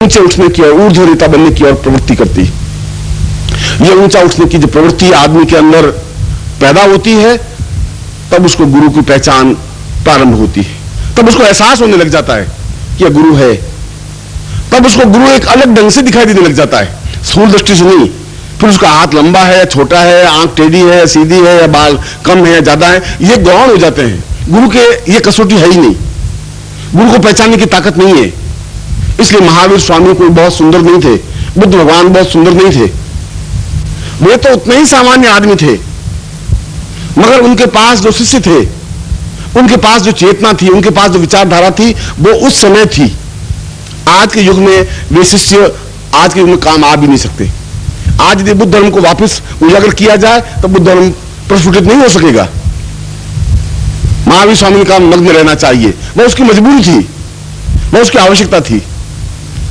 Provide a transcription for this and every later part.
ऊंचे उठने की और ऊर्ध्वरेता बनने की और प्रवृत्ति करती है। यह ऊंचा उठने की जो प्रवृत्ति आदमी के अंदर पैदा होती है, तब उसको गुरु की पहचान प्रारंभ होती है, तब उसको एहसास होने लग जाता है कि यह गुरु है। तब उसको गुरु एक अलग ढंग से दिखाई देने लग जाता है, स्थूल दृष्टि से नहीं। फिर उसका हाथ लंबा है या छोटा है, आंख टेढ़ी है या सीधी है, या बाल कम है या ज्यादा है, ये गौण हो जाते हैं। गुरु के ये कसौटी है ही नहीं, गुरु को पहचानने की ताकत नहीं है। इसलिए महावीर स्वामी कोई बहुत सुंदर नहीं थे, बुद्ध भगवान बहुत सुंदर नहीं थे, वे तो उतने ही सामान्य आदमी थे, मगर उनके पास जो शिष्य थे, उनके पास जो चेतना थी, उनके पास जो विचारधारा थी, वो उस समय थी। आज के युग में वे शिष्य आज के युग में काम आ भी नहीं सकते। आज यदि बुद्ध धर्म को वापस उजागर किया जाए तो बुद्ध धर्म प्रस्फुटित नहीं हो सकेगा। महावीर स्वामी का मग्न रहना चाहिए, वह उसकी मजबूरी थी, वह उसकी आवश्यकता थी।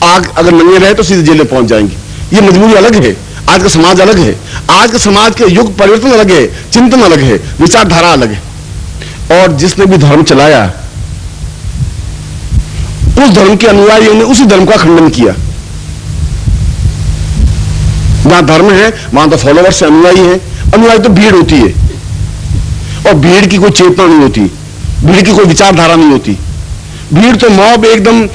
आग अगर नंगे रहे तो सीधे जेल में पहुंच जाएंगे, ये मजबूरी अलग है। आज का समाज अलग है, आज के समाज के युग परिवर्तन अलग है, चिंतन अलग है, विचारधारा अलग है। और जिसने भी धर्म चलाया, उस धर्म के अनुयायियों ने उसी धर्म का खंडन किया। जहां धर्म है वहां तो फॉलोवर्स से अनुयायी है, अनुयायी तो भीड़ होती है, और भीड़ की कोई चेतना नहीं होती, भीड़ की कोई विचारधारा नहीं होती। भीड़ तो मॉब एकदम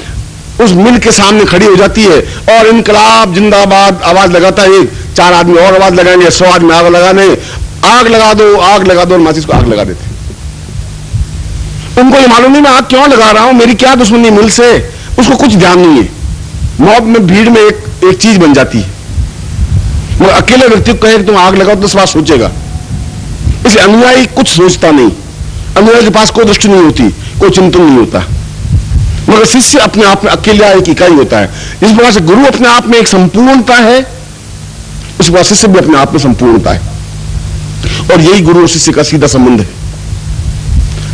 उस मिल के सामने खड़ी हो जाती है और इनकलाब जिंदाबाद आवाज लगाता है। चार आदमी और आवाज लगाएंगे, 100 आदमी आग लगाने, आग लगा दो, आग लगा दो, और माचिस को आग लगा देते। उनको ये मालूम नहीं मैं आग क्यों लगा रहा हूं, मेरी क्या दुश्मनी मिल से, उसको कुछ ध्यान नहीं है। मॉब में भीड़ में एक चीज बन जाती है। मगर अकेले व्यक्ति को कहे कि तुम आग लगाओ तो 10 बार सोचेगा। इसलिए अनुयायी कुछ सोचता नहीं, अनुयायी के पास कोई दृष्टि नहीं होती, कोई चिंतन नहीं होता। मगर शिष्य अपने आप में अकेला एक इकाई होता है। इस प्रकार से गुरु अपने आप में एक संपूर्णता है, उस प्रकार शिष्य भी अपने आप में संपूर्णता है। और यही गुरु और शिष्य का सीधा संबंध है।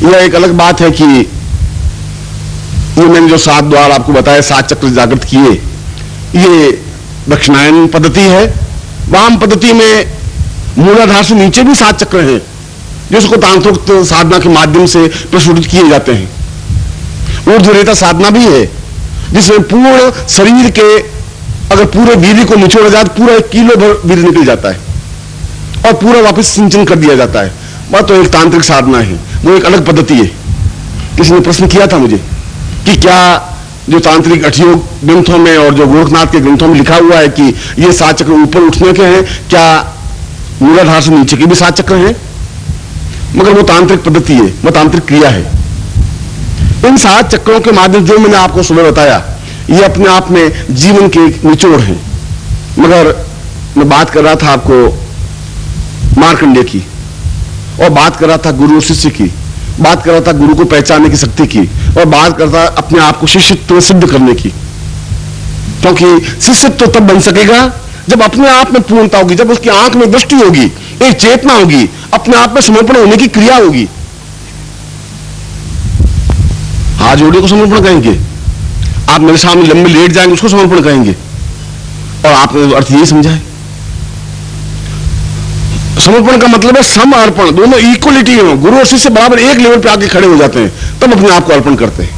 यह एक अलग बात है कि ये मैंने जो 7 द्वार आपको बताया, 7 चक्र जागृत किए, ये दक्षिणायन पद्धति है। वाम पद्धति में मूलाधार से नीचे भी 7 चक्र हैं, जिसको तांत्रिक साधना के माध्यम से प्रस्फुटित किए जाते हैं। ऊर्ध्वरेता साधना भी है, जिसमें पूर्ण शरीर के अगर पूरे वीर्य को निचोड़ा जाए, पूरा 1 किलो भर वीर्य निकल जाता है और पूरा वापस सिंचन कर दिया जाता है। वह तो एक तांत्रिक साधना है, वो एक अलग पद्धति है। किसी ने प्रश्न किया था मुझे कि क्या जो तांत्रिक अठयोग ग्रंथों में और जो गोरखनाथ के ग्रंथों में लिखा हुआ है कि ये 7 चक्र ऊपर उठने के हैं, क्या मूलाधार से नीचे के भी 7 चक्र हैं? मगर वो तांत्रिक पद्धति है, वो तांत्रिक क्रिया है। इन 7 चक्रों के माध्यम जो मैंने आपको सुबह बताया, ये अपने आप में जीवन के निचोड़ हैं। मगर मैं बात कर रहा था आपको मार्कंडेय की, और बात कर रहा था गुरु शिष्य की, बात कर रहा था गुरु को पहचानने की शक्ति की, और बात करता अपने आप को शिष्यत्व सिद्ध करने की। क्योंकि शिष्यत्व तब बन सकेगा जब अपने आप में पूर्णता होगी, जब उसकी आंख में दृष्टि होगी, एक चेतना होगी, अपने आप में समर्पण होने की क्रिया होगी। हाथ जोड़े को समर्पण कहेंगे, आप मेरे सामने लंबे लेट जाएंगे उसको समर्पण कहेंगे। और आपने अर्थ यही समझा है, समर्पण का मतलब है सम अर्पण, दोनों इक्वलिटी हो। गुरु और शिष्य बराबर एक लेवल पे आके खड़े हो जाते हैं, तब अपने आप को अर्पण करते हैं।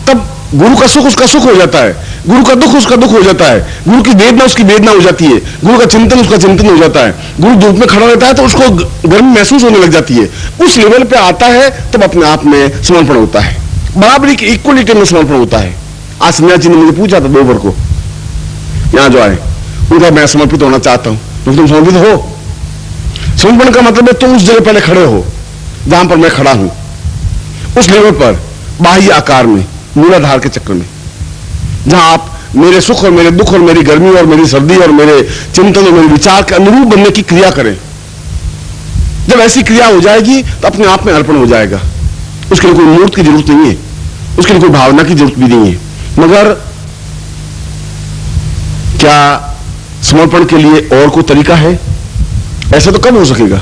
तब गुरु का सुख उसका सुख हो जाता है, गुरु का दुख उसका दुख हो जाता है, गुरु की वेदना उसकी वेदना हो जाती है, गुरु का चिंतन उसका चिंतन हो जाता है। गुरु धूप में खड़ा रहता है तो उसको गर्मी महसूस होने लग जाती है। उस लेवल पे आता है तब अपने आप में समर्पण होता है, बराबरी की इक्वलिटी में समर्पण होता है। आज सन्यासी ने मुझे पूछा था दोपहर को, यहां जो आए, उनका मैं समर्पित होना चाहता हूं। तो तुम समर्पित हो? समर्पण का मतलब है तुम उस जगह पहले खड़े हो जहां पर मैं खड़ा हूं, उस लेवल पर, बाह्य आकार में, मूलाधार के चक्र में, जहां आप मेरे सुख और मेरे दुख और मेरी गर्मी और मेरी सर्दी और मेरे चिंतन और मेरे विचार के अनुरूप बनने की क्रिया करें। जब ऐसी क्रिया हो जाएगी तो अपने आप में अर्पण हो जाएगा। उसके लिए कोई मूर्त की जरूरत नहीं है, उसके लिए कोई भावना की जरूरत भी नहीं है। मगर क्या समर्पण के लिए और कोई तरीका है? ऐसा तो कब हो सकेगा?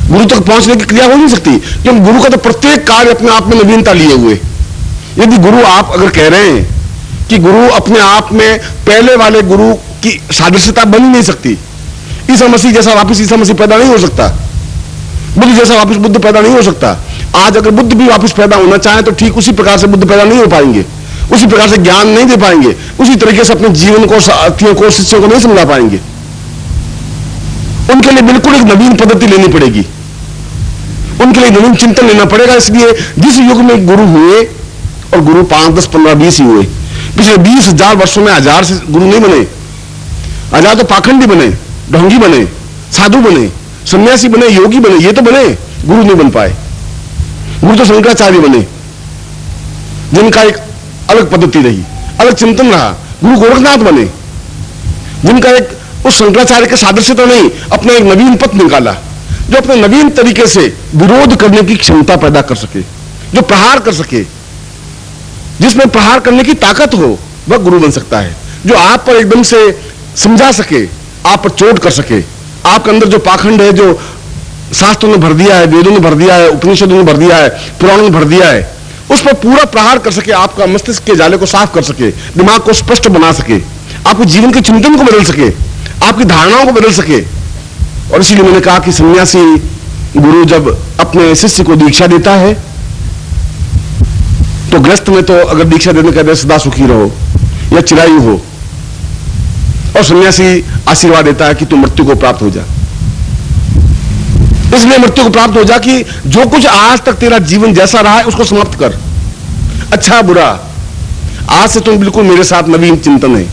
गुरु तक पहुंचने की क्रिया हो नहीं सकती, क्योंकि गुरु का तो प्रत्येक कार्य अपने आप में नवीनता लिए हुए। यदि गुरु आप अगर कह रहे हैं कि गुरु अपने आप में पहले वाले गुरु की सादृश्यता बन ही नहीं सकती, ईसा मसीह जैसा वापस ईसा मसीह पैदा नहीं हो सकता, बुद्ध जैसा वापस बुद्ध पैदा नहीं हो सकता। आज अगर बुद्ध भी वापस पैदा होना चाहे तो ठीक उसी प्रकार से बुद्ध पैदा नहीं हो पाएंगे। उसी प्रकार से ज्ञान नहीं दे पाएंगे, उसी तरीके से अपने जीवन को, साथियों को, शिष्यों को नहीं समझा पाएंगे। उनके लिए बिल्कुल एक नवीन पद्धति लेनी पड़ेगी, उनके लिए नवीन चिंतन लेना पड़ेगा। इसलिए जिस युग में गुरु हुए, और गुरु 5, 10, 15, 20 ही हुए, पिछले 20,000 वर्षों में 1000 से गुरु नहीं बने। 1000 तो पाखंडी बने, ढोंगी बने, साधु बने, सन्यासी बने, योगी बने, ये तो बने, गुरु नहीं बन पाए। गुरु तो शंकराचार्य बने, जिनका एक अलग पद्धति रही, अलग चिंतन रहा। गुरु गोरखनाथ बने, जिनका एक उस शंकराचार्य के सादृश्य तो नहीं, अपना एक नवीन पथ निकाला, जो अपने नवीन तरीके से विरोध करने की क्षमता पैदा कर सके, जो प्रहार कर सके, जिसमें प्रहार करने की ताकत हो, वह गुरु बन सकता है। जो आप पर एकदम से समझा सके, आप पर चोट कर सके, आपके अंदर जो पाखंड है, जो शास्त्रों ने भर दिया है, वेदों ने भर दिया है, उपनिषदों ने भर दिया है, पुराणों ने भर दिया है, उस पर पूरा प्रहार कर सके, आपका मस्तिष्क के जाले को साफ कर सके, दिमाग को स्पष्ट बना सके, आपके जीवन के चिंतन को बदल सके, आपकी धारणाओं को बदल सके। और इसीलिए मैंने कहा कि सन्यासी गुरु जब अपने शिष्य को दीक्षा देता है, तो गृहस्थ में तो अगर दीक्षा देने कहते सदा सुखी रहो या चिरायु हो, और सन्यासी आशीर्वाद देता है कि तू मृत्यु को प्राप्त हो जा। इसलिए मृत्यु को प्राप्त हो जा कि जो कुछ आज तक तेरा जीवन जैसा रहा है उसको समाप्त कर, अच्छा बुरा। आज से तुम बिल्कुल मेरे साथ नवीन चिंतन है,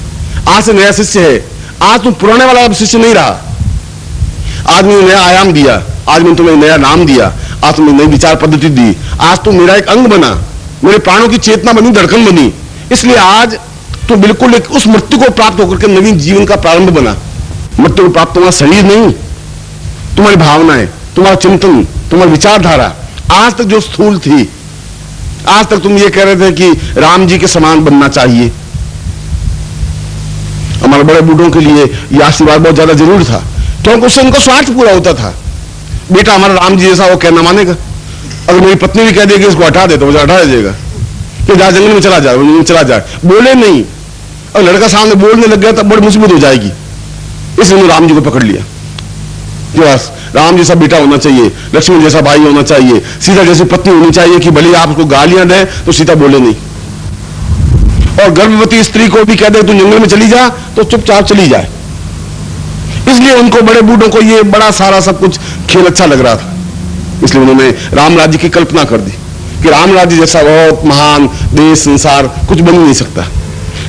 आज से नया शिष्य है, आज तुम पुराने वाला शिष्य नहीं रहा। आज मैंने नया आयाम दिया, आज मैंने तुम्हें नया नाम दिया, आज तुम्हें नई विचार पद्धति दी, आज तुम मेरा एक अंग बना, मेरे प्राणों की चेतना बनी, धड़कन बनी। इसलिए आज तो बिल्कुल एक उस मृत्यु को प्राप्त होकर के नवीन जीवन का प्रारंभ बना। मृत्यु को प्राप्त तुम्हारा शरीर नहीं, तुम्हारी भावनाएं, तुम्हारा चिंतन, तुम्हारी विचारधारा आज तक जो स्थूल थी, आज तक तुम ये कह रहे थे कि राम जी के समान बनना चाहिए। हमारे बड़े बूढ़ों के लिए यह आशीर्वाद बहुत ज्यादा जरूरी था, क्योंकि उससे उनका स्वार्थ पूरा होता था। बेटा हमारा राम जी जैसा, वो कहना मानेगा। अगर मेरी पत्नी भी कह देगी इसको हटा दे, तो मुझे हटा देगा कि जा जंगल में चला जाए, जंगल में चला जाए, बोले नहीं। और लड़का सामने बोलने लग गया तब बड़ी मुसीबत हो जाएगी। इसलिए राम जी को पकड़ लिया कि बस राम जैसा बेटा होना चाहिए, लक्ष्मण जैसा भाई होना चाहिए, सीता जैसी पत्नी होनी चाहिए कि भले आप उसको गालियां दें तो सीता बोले नहीं। और गर्भवती स्त्री को भी कह दे तू जंगल में चली जा तो चुपचाप चली जाए। इसलिए उनको, बड़े बूढ़ों को, ये बड़ा सारा सब कुछ खेल अच्छा लग रहा था। इसलिए उन्होंने राम राज्य की कल्पना कर दी कि राम राज्य जैसा बहुत महान देश, संसार कुछ बन नहीं सकता।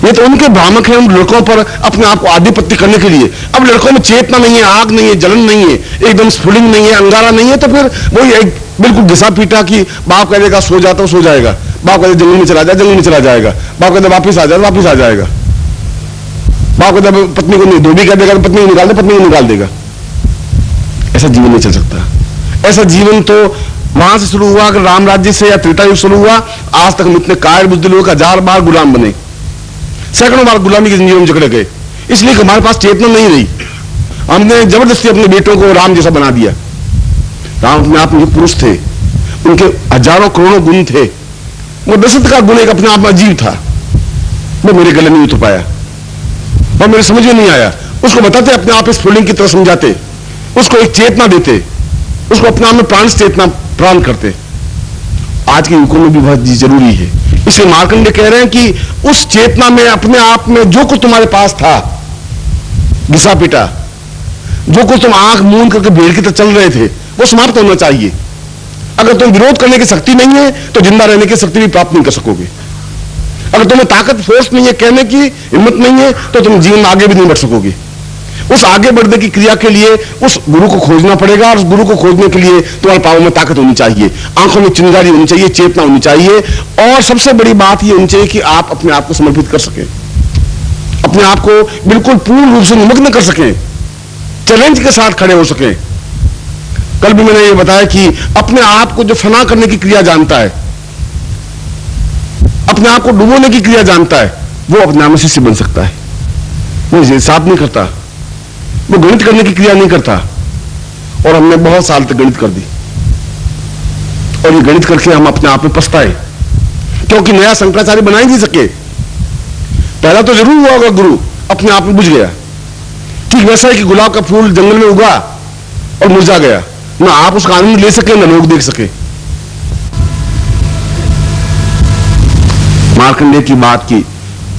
ये तो उनके भ्रामक है उन लड़कों पर अपने आप को आधिपत्य करने के लिए। अब लड़कों में चेतना नहीं है, आग नहीं है, जलन नहीं है, एकदम स्फुलिंग नहीं है, अंगारा नहीं है, तो फिर वही एक बिल्कुल घिसा पीटा कि बाप कहेगा सो जाता सो जाएगा, बाप कहते जंगल में चला जाए, जंगल में चला जाएगा, बाप कहते वापिस आ जाए, वापिस आ जाएगा, बाप कहते पत्नी को नहीं, धोबी कह देगा पत्नी को निकाल दे, पत्नी को निकाल देगा। ऐसा जीवन नहीं चल सकता। ऐसा जीवन तो वहां से शुरू हुआ, अगर राम राज्य से या त्रेता युग शुरू हुआ, आज तक हम इतने कायर बुजदिल लोग 1000 बार गुलाम बने, सैकड़ों बार गुलामी की जिंदगी में जकड़े गए। इसलिए हमारे पास चेतना नहीं रही। हमने जबरदस्ती अपने बेटों को राम जैसा बना दिया। राम अपने आप में पुरुष थे, उनके हजारों करोड़ों गुण थे। वो दशरथ का गुण एक अपने आप में अजीब था, वो मेरे गले में उतर पाया और मेरे समझ में नहीं आया। उसको बताते अपने आप स्फुलिंग की तरह समझाते, उसको एक चेतना देते, उसको अपने आप में प्राण चेतना प्रदान करते। आज के युगों में भी बहुत जरूरी है। इसलिए मार्कंडेय कह रहे हैं कि उस चेतना में, अपने आप में जो कुछ तुम्हारे पास था, घिसा पिटा, जो कुछ तुम आंख मूंद करके भेड़ की तरह चल रहे थे, वो समाप्त होना चाहिए। अगर तुम विरोध करने की शक्ति नहीं है तो जिंदा रहने की शक्ति भी प्राप्त नहीं कर सकोगे। अगर तुम्हें ताकत, फोर्स नहीं है, कहने की हिम्मत नहीं है, तो तुम जीवन में आगे भी नहीं बढ़ सकोगे। उस आगे बढ़ने की क्रिया के लिए उस गुरु को खोजना पड़ेगा, और उस गुरु को खोजने के लिए तुम्हारे पाँव में ताकत होनी चाहिए, आंखों में चिंगारी होनी चाहिए, चेतना होनी चाहिए, और सबसे बड़ी बात यह होनी चाहिए कि आप अपने आप को समर्पित कर सकें, अपने आप को बिल्कुल पूर्ण रूप से निमग्न कर सकें, चैलेंज के साथ खड़े हो सकें। कल भी मैंने ये बताया कि अपने आप को जो फना करने की क्रिया जानता है, अपने आप को डुबोने की क्रिया जानता है, वो अपने आप में शिष्य बन सकता है। वो हिसाब नहीं करता, वो गणित करने की क्रिया नहीं करता। और हमने बहुत साल तक गणित कर दी, और ये गणित करके हम अपने आप में पछताए, क्योंकि नया शंकराचार्य बना ही नहीं सके। पहला तो जरूर हुआ होगा गुरु, अपने आप में बुझ गया। ठीक वैसा है कि गुलाब का फूल जंगल में उगा और मुरझा गया, ना आप उसका आनंद ले सके, ना लोग देख सके। मार्कंडेय की बात की,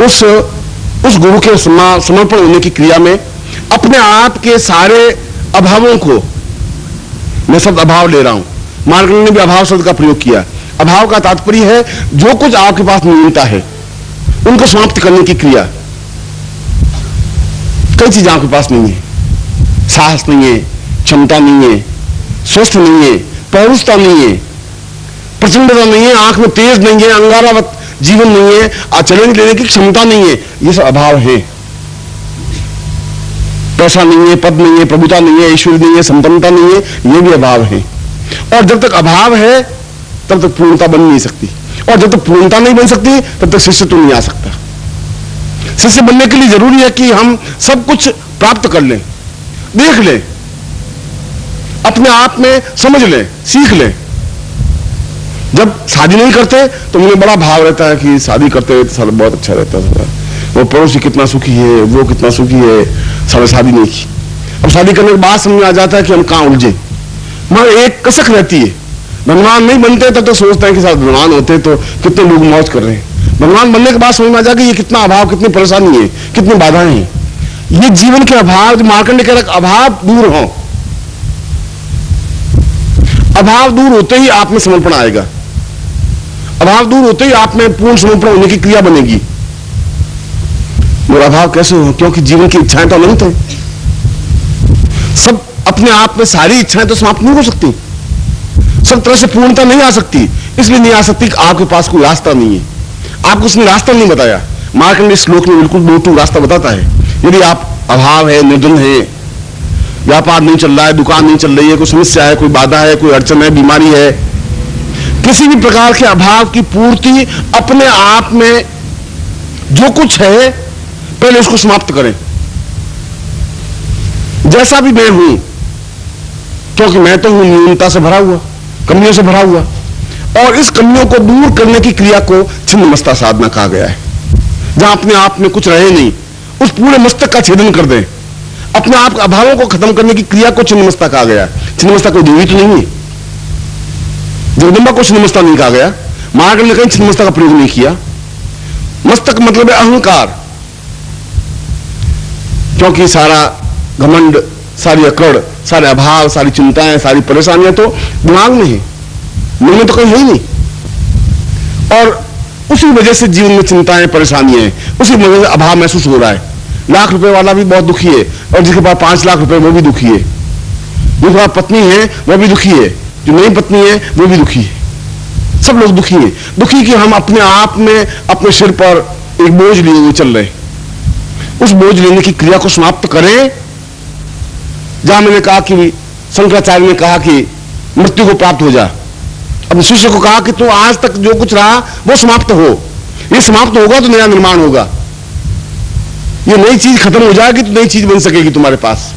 उस गुरु के समर्पण होने की क्रिया में अपने आप के सारे अभावों को, मैं शब्द अभाव ले रहा हूं, मार्कंडेय ने भी अभाव शब्द का प्रयोग किया। अभाव का तात्पर्य है जो कुछ आपके पास न्यूनता है उनको समाप्त करने की क्रिया। कई चीजें आपके पास नहीं है, साहस नहीं है, क्षमता नहीं है, स्वस्थ नहीं है, पौरुषता नहीं है, प्रचंडता नहीं है, आंख में तेज नहीं है, अंगारावत जीवन नहीं है, चैलेंज लेने की क्षमता नहीं है, ये सब अभाव है। पैसा नहीं है, पद नहीं है, प्रभुता नहीं है, ईश्वर नहीं है, संपन्नता नहीं है, ये भी अभाव है। और जब तक अभाव है तब तक पूर्णता बन नहीं सकती, और जब तक पूर्णता नहीं बन सकती तब तक शिष्य तो नहीं आ सकता। शिष्य बनने के लिए जरूरी है कि हम सब कुछ प्राप्त कर लें, देख लें, अपने आप में समझ लें, सीख लें। जब शादी नहीं करते तो मुझे बड़ा भाव रहता है कि शादी करते हुए तो साला बहुत अच्छा रहता है, वो पड़ोसी कितना सुखी है, वो कितना सुखी है, साला शादी नहीं की। अब शादी करने के बाद समझ में आ जाता है कि हम कहां उलझे, मगर एक कसक रहती है। भगवान नहीं बनते तब तो सोचते हैं कि साथ भगवान होते तो कितने लोग मौज कर रहे हैं, भगवान बनने के बाद समझ में आ जाए कि ये कितना अभाव, कितनी परेशानी है, कितनी बाधाएं हैं। ये जीवन के अभाव, जो मार्कंडेय कह रहा अभाव दूर हो, अभाव दूर होते ही आप में समर्पण आएगा, अभाव दूर होते ही आप में पूर्ण समर्पण होने की क्रिया बनेगी। और अभाव कैसे हो? क्योंकि जीवन की इच्छाएं तो अनंत है, सब अपने आप में सारी इच्छाएं तो समाप्त नहीं हो सकती, सब तरह से पूर्णता नहीं आ सकती। इसलिए नहीं आ सकती कि आपके पास कोई रास्ता नहीं है, आपको उसने रास्ता नहीं बताया। मार्कंडेय श्लोक में बिल्कुल दो टू रास्ता बताता है। यदि आप अभाव है, निर्धन है, व्यापार नहीं चल रहा है, दुकान नहीं चल रही है, कोई समस्या है, कोई बाधा है, कोई अड़चन है, बीमारी है, किसी भी प्रकार के अभाव की पूर्ति अपने आप में जो कुछ है पहले उसको समाप्त करें। जैसा भी मैं हूं, क्योंकि मैं तो हूं न्यूनता से भरा हुआ, कमियों से भरा हुआ, और इस कमियों को दूर करने की क्रिया को छिन्नमस्ता साधना कहा गया है। जहां अपने आप में कुछ रहे नहीं, उस पूरे मस्तक का छेदन कर दें, अपने आप के अभावों को खत्म करने की क्रिया को छिन्नमस्ता कहा गया। छिन्नमस्ता कोई देवी तो नहीं है, जगदम्बा को छिन्नमस्ता नहीं कहा गया, मार्कंडेय ने कहीं छिन्नमस्ता का प्रयोग नहीं किया। मस्तक मतलब है अहंकार, क्योंकि सारा घमंड, सारी अकड़, सारे अभाव, सारी चिंताएं, सारी परेशानियां तो दिमाग में है, मन में तो कहीं है ही नहीं। और उसी वजह से जीवन में चिंताएं, परेशानियां हैं, उसी वजह से अभाव महसूस हो रहा है। लाख रुपए वाला भी बहुत दुखी है, और जिसके पास 5 लाख रुपए वो भी दुखी है, जिसके पास पत्नी है वो भी दुखी है, जो नई पत्नी है वो भी दुखी है, सब लोग दुखी हैं। दुखी कि हम अपने आप में अपने सिर पर एक बोझ लिए हुए चल रहे हैं। उस बोझ लेने की क्रिया को समाप्त करें। जहां मैंने कहा कि शंकराचार्य ने कहा कि मृत्यु को प्राप्त हो जा, अब शिष्य को कहा कि तू आज तक जो कुछ रहा वो समाप्त हो, ये समाप्त होगा तो नया निर्माण होगा, ये नई चीज खत्म हो जाएगी तो नई चीज बन सकेगी तुम्हारे पास।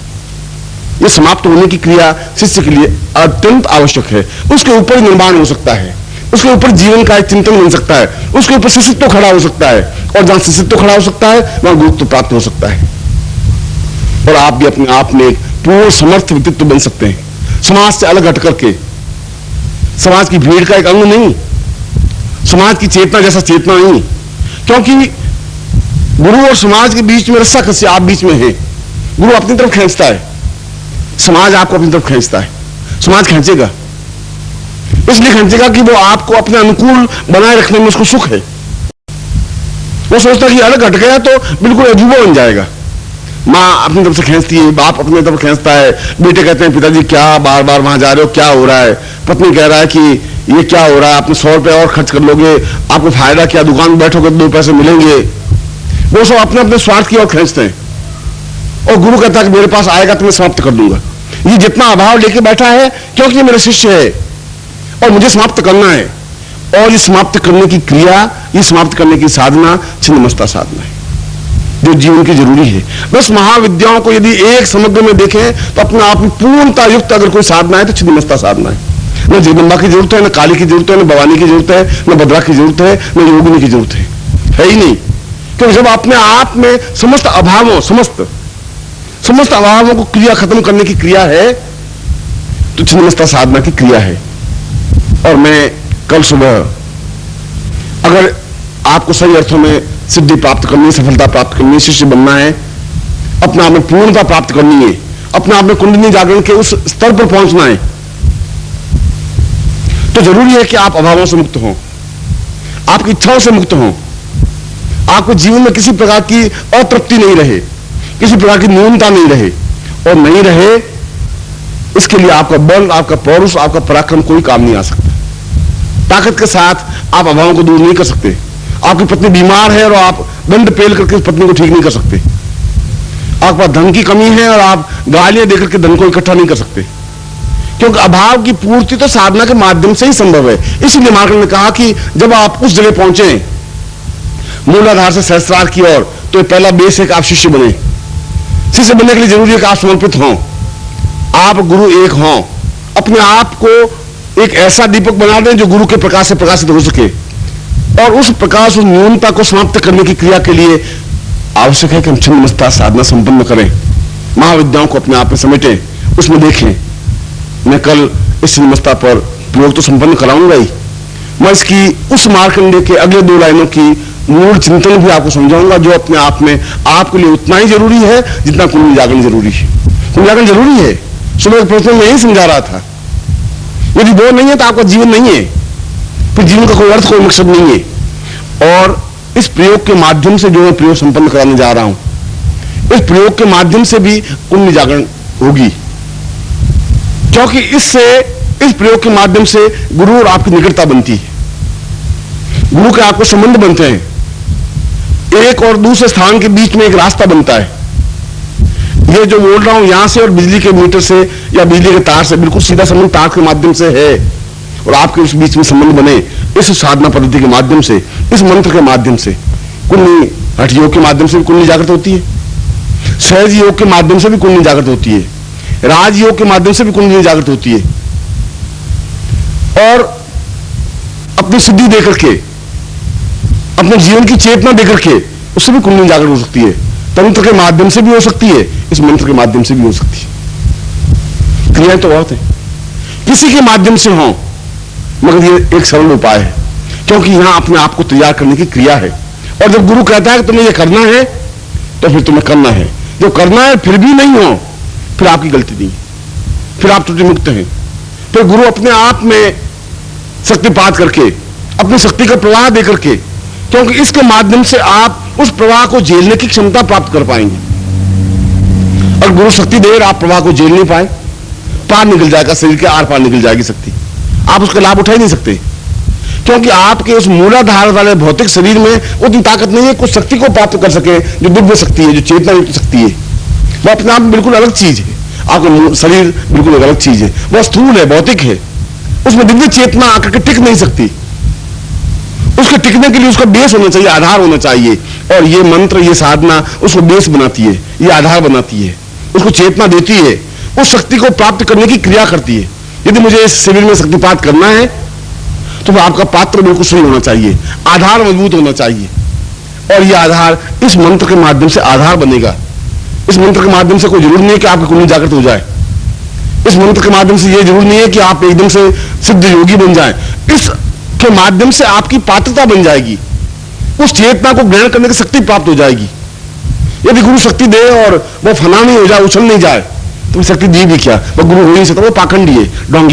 ये समाप्त होने की क्रिया शिष्य के लिए अत्यंत आवश्यक है। उसके ऊपर निर्माण हो सकता है, उसके ऊपर जीवन का एक चिंतन बन सकता है, उसके ऊपर शिष्यत्व खड़ा हो सकता है, और जहां शिष्यत्व खड़ा हो सकता है वहां गुरुत्व प्राप्त हो सकता है, और आप भी अपने आप में पूर्ण समर्थ व्यक्तित्व बन सकते हैं। समाज से अलग हट करके, समाज की भीड़ का एक अंग नहीं, समाज की चेतना जैसा चेतना नहीं, क्योंकि गुरु और समाज के बीच में रस्सा कस्सी आप बीच में है। गुरु अपनी तरफ खींचता है, समाज आपको अपनी तरफ खींचता है। समाज खींचेगा, इसलिए खींचेगा कि वो आपको अपने अनुकूल बनाए रखने में उसको सुख है। वो सोचता है कि अलग हट गया तो बिल्कुल अजूबा बन जाएगा। माँ अपनी तरफ से खींचती है, बाप अपनी तरफ खींचता है, बेटे कहते हैं पिताजी क्या बार बार वहां जा रहे हो, क्या हो रहा है। पत्नी कह रहा है कि ये क्या हो रहा है, आपने 100 रुपए और खर्च कर लोगे, आपको फायदा क्या, दुकान में बैठोगे तो 2 पैसे मिलेंगे। वो सब अपने अपने स्वार्थ की ओर खींचते हैं, और गुरु कहता है कि मेरे पास आएगा तो मैं समाप्त कर दूंगा। ये जितना अभाव लेके बैठा है, क्योंकि ये मेरा शिष्य है और मुझे समाप्त करना है, और ये समाप्त करने की क्रिया, ये समाप्त करने की साधना छिन्नमस्ता साधना है, जो जीवन की जरूरी है। 10 महाविद्याओं को यदि एक समग्र में देखें तो अपने आप में पूर्णता युक्त अगर कोई साधना है तो छिन्नमस्ता साधना है। न जगदम्बा की जरूरत है, न काली की जरूरत है, न भवानी की जरूरत है, न भद्रा की जरूरत है, न योगिनी की जरूरत है ही नहीं। क्योंकि जब अपने आप में समस्त अभावों को क्रिया खत्म करने की क्रिया है तो छिन्नमस्ता साधना की क्रिया है। और मैं कल सुबह अगर आपको सही अर्थों में सिद्धि प्राप्त करनी है, सफलता प्राप्त करनी है, शिष्य बनना है, अपने आप में पूर्णता प्राप्त करनी है, अपने आप में कुंडलिनी जागरण के उस स्तर पर पहुंचना है, तो जरूरी है कि आप अभावों से मुक्त हों, आपकी इच्छाओं से मुक्त हों, आपको जीवन में किसी प्रकार की अतृप्ति नहीं रहे, किसी प्रकार की न्यूनता नहीं रहे, और नहीं रहे इसके लिए आपका बल, आपका पौरुष, आपका पराक्रम कोई काम नहीं आ सकता। ताकत के साथ आप अभावों को दूर नहीं कर सकते। आपकी पत्नी बीमार है और आप दंड पेल करके उस पत्नी को ठीक नहीं कर सकते। आपके पास धन की कमी है और आप गालियां देकर के धन को इकट्ठा नहीं कर सकते, क्योंकि अभाव की पूर्ति तो साधना के माध्यम से ही संभव है। इसलिए मार्कंड ने कहा कि जब आप उस जगह पहुंचे मूलाधार से सहस्त्रार की ओर, तो पहला बेस है कि आप शिष्य बने। शिष्य बनने के लिए जरूरी है कि आप समर्पित हों, आप गुरु एक हों, अपने आप को एक ऐसा दीपक बना दें जो गुरु के प्रकाश से प्रकाशित हो सके, और उस प्रकाश, उस न्यूनता को समाप्त करने की क्रिया के लिए आवश्यक है कि हम छिन्नमस्ता साधना संपन्न करें, महाविद्याओं को अपने आप में समेटें, उसमें देखें। मैं कल इस छिन्नमस्ता पर प्रयोग तो संपन्न कराऊंगा ही, मैं इसकी उस मार्कंडेय के अगले 2 लाइनों की मूल चिंतन भी आपको समझाऊंगा, जो अपने आप में आपके लिए उतना ही जरूरी है जितना कुंडली जागरण जरूरी है। कुंडली जागरण जरूरी है, सुबह के प्रश्न में यही समझा रहा था। यदि वो नहीं है तो आपका जीवन नहीं है, फिर जीवन का कोई अर्थ, कोई मकसद नहीं है। और इस प्रयोग के माध्यम से जो मैं प्रयोग संपन्न कराने जा रहा हूं, इस प्रयोग के माध्यम से भी कुंडली जागरण होगी, क्योंकि इससे, इस प्रयोग के माध्यम से गुरु और आपकी निकटता बनती है, गुरु के आपको संबंध बनते हैं, एक और दूसरे स्थान के बीच में एक रास्ता बनता है। ये जो बोल रहा हूं यहां से और बिजली के मीटर से या बिजली के तार से बिल्कुल सीधा संबंध तार के माध्यम से है, और आपके उस बीच में संबंध बने इस साधना पद्धति के माध्यम से, इस मंत्र के माध्यम से। कुंडली हठ योग के माध्यम से भी कुंडली जागृत होती है, सहज योग के माध्यम से भी कुंडली जागृत होती है, राज योग के माध्यम से भी कुंडली जागृत होती है, और अपनी सिद्धि देकर के, अपने जीवन की चेतना देकर के उससे भी कुंडली जागृत हो सकती है। तंत्र के माध्यम से भी हो सकती है, इस मंत्र के माध्यम से भी हो सकती है। क्रियाएं तो बहुत है, किसी के माध्यम से हो, मगर ये एक सरल उपाय है, क्योंकि यहां अपने आप को तैयार करने की क्रिया है। और जब गुरु कहता है कि तुम्हें ये करना है, तो फिर तुम्हें करना है। जो करना है फिर भी नहीं हो, फिर आपकी गलती नहीं, फिर आप त्रुटि मुक्त हैं। फिर गुरु अपने आप में शक्तिपात करके, अपनी शक्ति का प्रवाह दे करके, क्योंकि इसके माध्यम से आप उस प्रवाह को झेलने की क्षमता प्राप्त कर पाएंगे। और गुरु शक्ति देर आप प्रवाह को झेल नहीं पाए, पार निकल जाएगा, शरीर के आर पार निकल जाएगी शक्ति, आप उसका लाभ उठा ही नहीं सकते, क्योंकि आपके उस मूलाधार वाले भौतिक शरीर में उतनी ताकत नहीं है कुछ शक्ति को प्राप्त कर सके, जो दिव्य शक्ति है, जो चेतना युक्त शक्ति है। वो अपने आप में बिल्कुल अलग चीज है, आपका शरीर बिल्कुल अलग चीज है, वह स्थूल है, भौतिक है, उसमें दिव्य चेतना आकर के टिक नहीं सकती। उसके टिकने के लिए उसका बेस होना चाहिए, आधार होना चाहिए, और ये मंत्र, ये साधना उसको बेस बनाती है, ये आधार बनाती है, उसको चेतना देती है, उस शक्ति को प्राप्त करने की क्रिया करती है। यदि मुझे इस शिविर में शक्तिपात करना है, तो आपका पात्र बिल्कुल सही होना चाहिए, आधार मजबूत होना चाहिए, और यह आधार इस मंत्र के माध्यम से आधार बनेगा। इस मंत्र के माध्यम से कोई जरूर नहीं है कि आपकी कुंडली जागृत हो जाए, इस मंत्र के माध्यम से यह जरूर नहीं है कि आप एकदम से सिद्ध योगी बन जाएं। इस के माध्यम से आपकी पात्रता बन जाएगी, उस चेतना को ग्रहण करने की शक्ति प्राप्त हो जाएगी। यदि गुरु शक्ति दे और वो फना नहीं हो जाए, उछल नहीं जाए, तो शक्ति दी भी क्या, वो गुरु हो नहीं सकता, वो पाखंडी है, डोंगी।